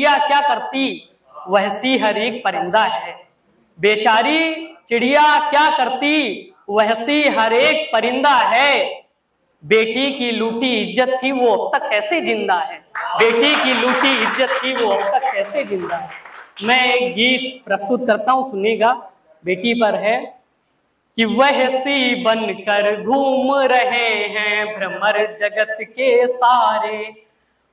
चिड़िया क्या करती, वह सी हर एक परिंदा है। बेचारी चिड़िया क्या करती, वह सी हर एक परिंदा है। बेटी की लूटी इज्जत थी, वो अब तक कैसे जिंदा है। बेटी की लूटी इज्जत थी, वो अब तक कैसे जिंदा है। मैं एक गीत प्रस्तुत करता हूं, सुनिएगा, बेटी पर है कि वह सी बनकर घूम रहे हैं भ्रमर जगत के सारे।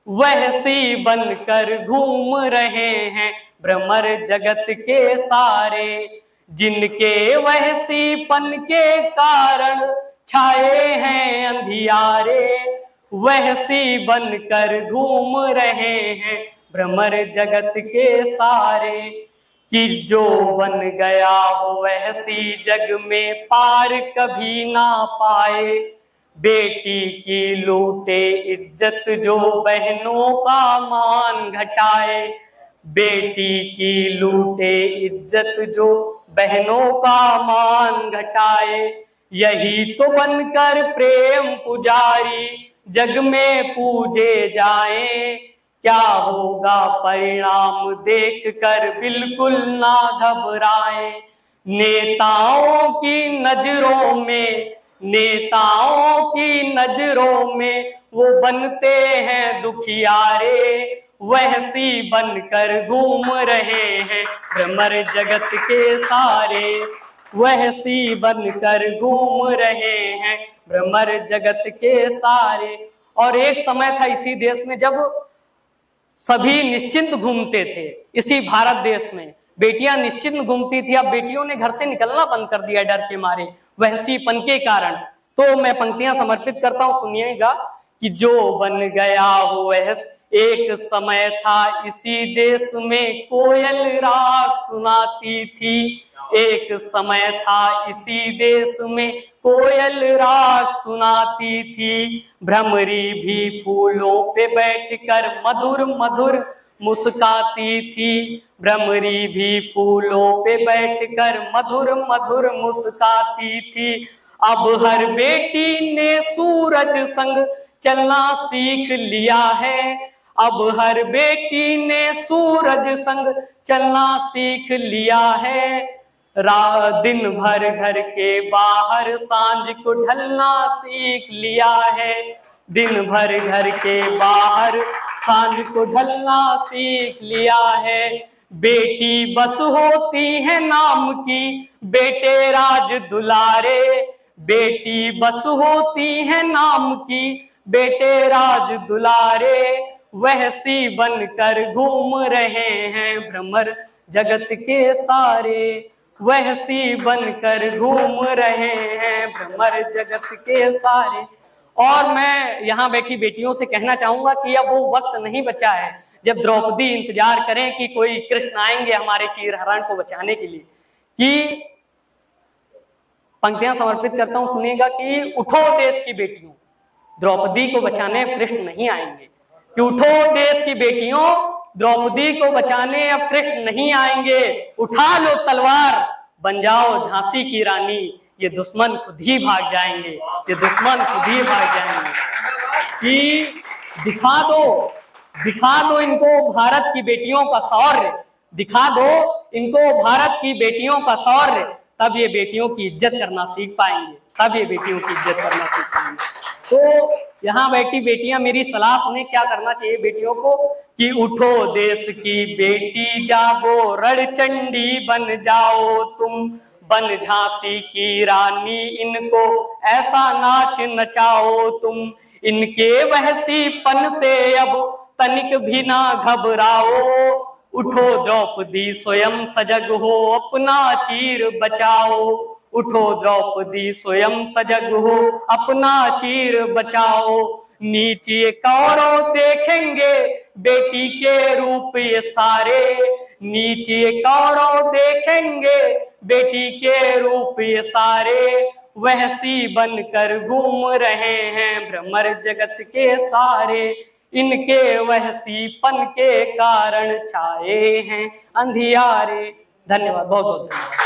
वह सी बनकर घूम रहे हैं भ्रमर जगत के सारे। जिनके वह सी पन के कारण छाए हैं अंधियारे। वह सी बनकर घूम रहे हैं भ्रमर जगत के सारे। कि जो बन गया हो वह सी जग में पार कभी ना पाए। बेटी की लूटे इज्जत जो बहनों का मान घटाए। बेटी की लूटे इज्जत जो बहनों का मान घटाए। यही तो बनकर प्रेम पुजारी जग में पूजे जाएं। क्या होगा परिणाम देखकर बिल्कुल ना घबराएं। नेताओं की नजरों में, नेताओं की नजरों में वो बनते हैं दुखियारे। वह सी बनकर घूम रहे हैं भ्रमर जगत के सारे। वह सी बनकर घूम रहे हैं भ्रमर जगत के सारे। और एक समय था इसी देश में जब सभी निश्चिंत घूमते थे। इसी भारत देश में बेटियां निश्चिंत घूमती थी। अब बेटियों ने घर से निकलना बंद कर दिया डर के मारे, वहसीपन के कारण। तो मैं पंक्तियां समर्पित करता हूं, सुनिएगा कि जो बन गया हो वह। एक समय था इसी देश में कोयल राग सुनाती थी। एक समय था इसी देश में कोयल राग सुनाती थी। भ्रमरी भी फूलों पे बैठकर मधुर मधुर मुस्काती थी। भ्रमरी भी फूलों पे बैठकर मधुर मधुर मुस्काती थी। अब हर बेटी ने सूरज संग चलना सीख लिया है। अब हर बेटी ने सूरज संग चलना सीख लिया है। दिन भर घर के बाहर सांझ को ढलना सीख लिया है। दिन भर घर के बाहर सांझ को ढलना सीख लिया है। बेटी बस होती है नाम की, बेटे राज दुलारे। बेटी बस होती है नाम की, बेटे राज दुलारे। वह सी बनकर घूम रहे हैं भ्रमर जगत के सारे। वह सी बनकर घूम रहे हैं भ्रमर जगत के सारे। और मैं यहाँ बैठी बेटियों से कहना चाहूंगा कि अब वो वक्त नहीं बचा है जब द्रौपदी इंतजार करें कि कोई कृष्ण आएंगे हमारे चीरहरण को बचाने के लिए। कि पंक्तियां समर्पित करता हूं, सुनिएगा कि उठो देश की बेटियों, द्रौपदी को बचाने कृष्ण नहीं आएंगे। कि उठो देश की बेटियों, द्रौपदी को बचाने अब कृष्ण नहीं आएंगे। उठा लो तलवार, बन जाओ झांसी की रानी। ये दुश्मन खुद ही भाग जाएंगे, ये दुश्मन खुद ही भाग जाएंगे। कि दिखा दो इनको भारत की बेटियों का शौर्य। दिखा दो इनको भारत की बेटियों का शौर्य। तब ये बेटियों की इज्जत करना सीख पाएंगे, तब ये बेटियों की इज्जत करना सीख पाएंगे। तो यहाँ बैठी बेटियां मेरी सलाह सुने, क्या करना चाहिए बेटियों को। कि उठो देश की बेटी जागो, रणचंडी बन जाओ तुम। बन झांसी की रानी, इनको ऐसा नाच नचाओ तुम। इनके वहसीपन से अब तनिक भी ना घबराओ। उठो द्रौपदी स्वयं सजग हो, अपना चीर बचाओ। उठो द्रौपदी स्वयं सजग हो, अपना चीर बचाओ। नीचे कौरव देखेंगे बेटी के रूप ये सारे। नीचे कौरव देखेंगे बेटी के रूप ये सारे। वह सी बनकर घूम रहे हैं भ्रमर जगत के सारे। इनके वह सीपन के कारण छाए हैं अंधियारे। धन्यवाद, बहुत बहुत धन्यवाद।